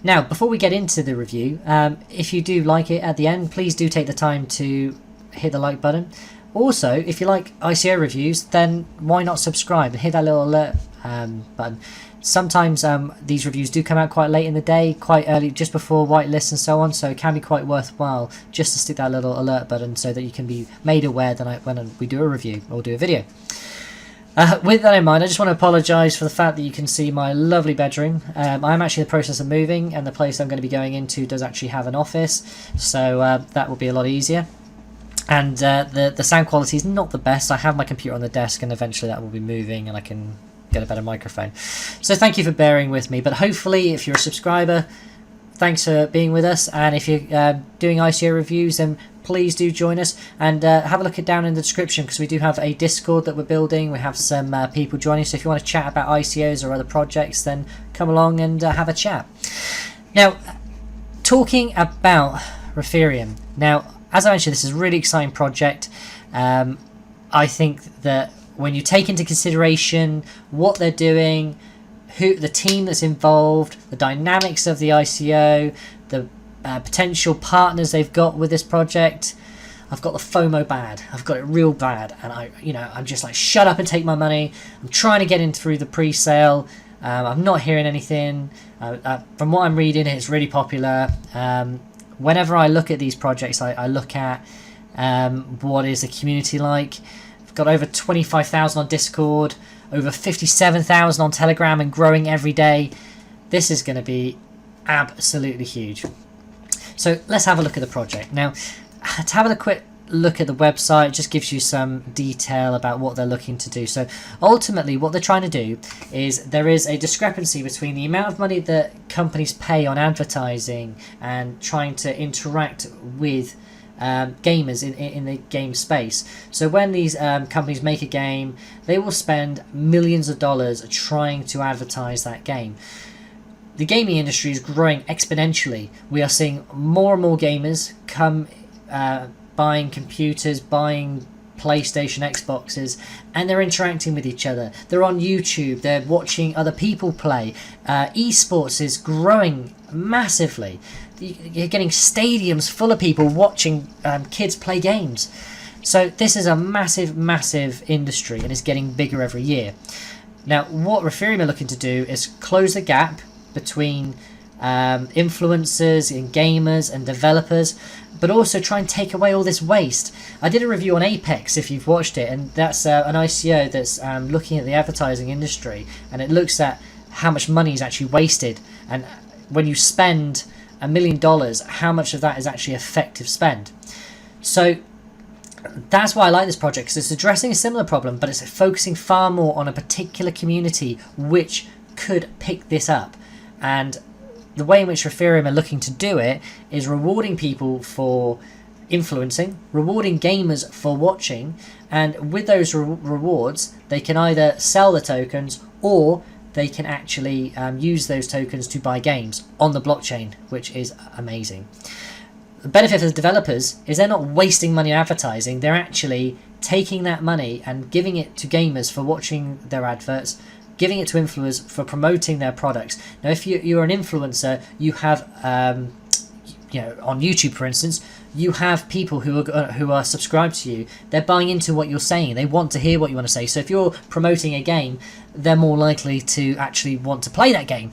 Now, before we get into the review, if you do like it at the end, please do take the time to hit the like button. Also, if you like ICO reviews, then why not subscribe and hit that little alert button. Sometimes these reviews do come out quite late in the day, quite early, just before whitelist and so on, so it can be quite worthwhile just to stick that little alert button so that you can be made aware that when we do a review or do a video. With that in mind, I just want to apologise for the fact that you can see my lovely bedroom. I'm actually in the process of moving, and the place I'm going to be going into does actually have an office, so that will be a lot easier. And the sound quality is not the best. I have my computer on the desk, and eventually that will be moving, and I can get a better microphone. So thank you for bearing with me, but hopefully if you're a subscriber, thanks for being with us, and if you're doing ICO reviews, then please do join us, and have a look down in the description, because we do have a Discord that we're building. We have some people joining, so if you want to chat about ICOs or other projects, then come along and have a chat. Now, talking about Referium. Now, as I mentioned, this is a really exciting project. I think that when you take into consideration what they're doing, the team that's involved, the dynamics of the ICO, the potential partners they've got with this project, I've got the FOMO bad. I've got it real bad, and I'm just like, shut up and take my money. I'm trying to get in through the pre-sale. I'm not hearing anything. From what I'm reading, it's really popular. Whenever I look at these projects, I look at what is the community like. I've got over 25,000 on Discord, over 57,000 on Telegram, and growing every day. This is going to be absolutely huge. So let's have a look at the project. Now, to have a quick look at the website, it just gives you some detail about what they're looking to do. So ultimately what they're trying to do is, there is a discrepancy between the amount of money that companies pay on advertising and trying to interact with gamers in the game space. So when these companies make a game, they will spend millions of dollars trying to advertise that game. The gaming industry is growing exponentially. We are seeing more and more gamers come buying computers, buying PlayStation, Xboxes, and they're interacting with each other. They're on YouTube, they're watching other people play. Esports is growing massively. You're getting stadiums full of people watching kids play games. So this is a massive, massive industry, and it's getting bigger every year. Now, what Referium are looking to do is close the gap between influencers and gamers and developers, but also try and take away all this waste. I did a review on Apex, if you've watched it, and that's an ICO that's looking at the advertising industry, and it looks at how much money is actually wasted, and when you spend $1 million, how much of that is actually effective spend. So that's why I like this project, because it's addressing a similar problem, but it's focusing far more on a particular community which could pick this up. And the way in which Referium are looking to do it is rewarding people for influencing, rewarding gamers for watching, and with those rewards, they can either sell the tokens, or they can actually use those tokens to buy games on the blockchain, which is amazing. The benefit for the developers is they're not wasting money on advertising. They're actually taking that money and giving it to gamers for watching their adverts, giving it to influencers for promoting their products. Now, if you're an influencer, you have, on YouTube, for instance, you have people who are subscribed to you. They're buying into what you're saying. They want to hear what you want to say. So if you're promoting a game, they're more likely to actually want to play that game.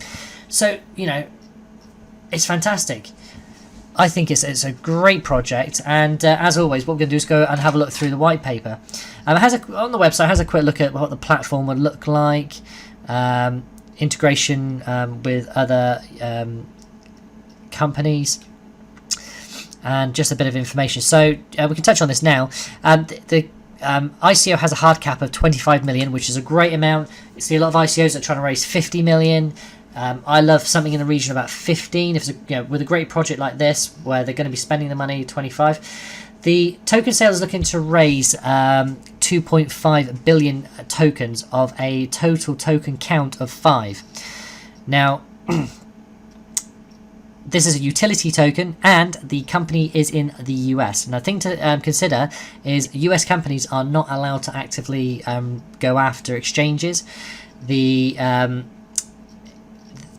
So, it's fantastic. I think it's a great project, and as always, what we're going to do is go and have a look through the white paper. On the website, it has a quick look at what the platform would look like, integration with other companies, and just a bit of information. So we can touch on this now. The ICO has a hard cap of 25 million, which is a great amount. You see a lot of ICOs that are trying to raise 50 million. I love something in the region of about 15. If it's with a great project like this, where they're going to be spending the money, 25. The token sale is looking to raise 2.5 billion tokens of a total token count of 5. Now, this is a utility token, and the company is in the US. Now, the thing to consider is US companies are not allowed to actively go after exchanges. The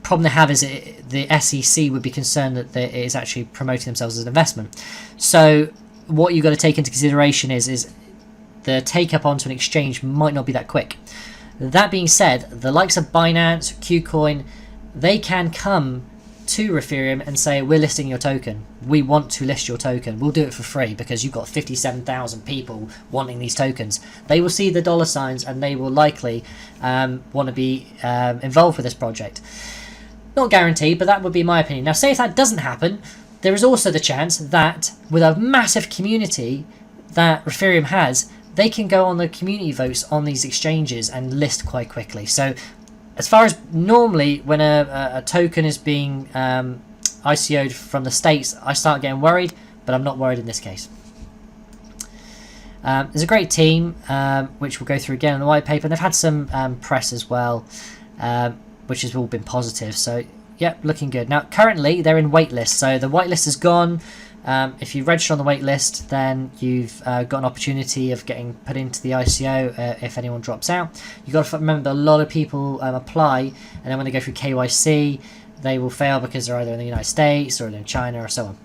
problem they have is the SEC would be concerned that it is actually promoting themselves as an investment. So what you've got to take into consideration is the take up onto an exchange might not be that quick. That being said, the likes of Binance, KuCoin, they can come to Ethereum and say, we're listing your token. We want to list your token. We'll do it for free because you've got 57,000 people wanting these tokens. They will see the dollar signs and they will likely want to be involved with this project. Not guaranteed, but that would be my opinion. Now, say if that doesn't happen, there is also the chance that with a massive community that Ethereum has, they can go on the community votes on these exchanges and list quite quickly. So as far as normally when a token is being ICO'd from the States, I start getting worried, but I'm not worried in this case. There's a great team, which we'll go through again in the white paper, and they've had some press as well, which has all been positive. So, yeah, looking good. Now, currently, they're in waitlist, so the whitelist is gone. If you register on the waitlist, then you've got an opportunity of getting put into the ICO if anyone drops out. You've got to remember a lot of people apply, and then when they go through KYC, they will fail because they're either in the United States or in China or so on.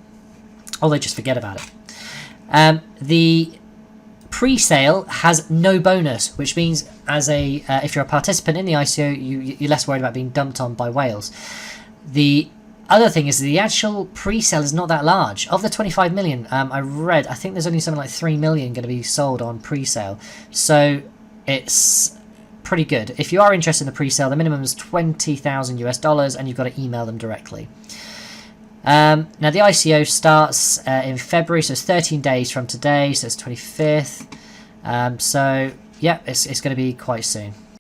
Or they just forget about it. The pre-sale has no bonus, which means as a if you're a participant in the ICO, you're less worried about being dumped on by whales. The other thing is the actual pre-sale is not that large. Of the 25 million, I think there's only something like 3 million going to be sold on pre-sale. So it's pretty good. If you are interested in the pre-sale, the minimum is $20,000 US, and you've got to email them directly. Now the ICO starts in February, so it's 13 days from today, so it's 25th. So yeah, it's going to be quite soon.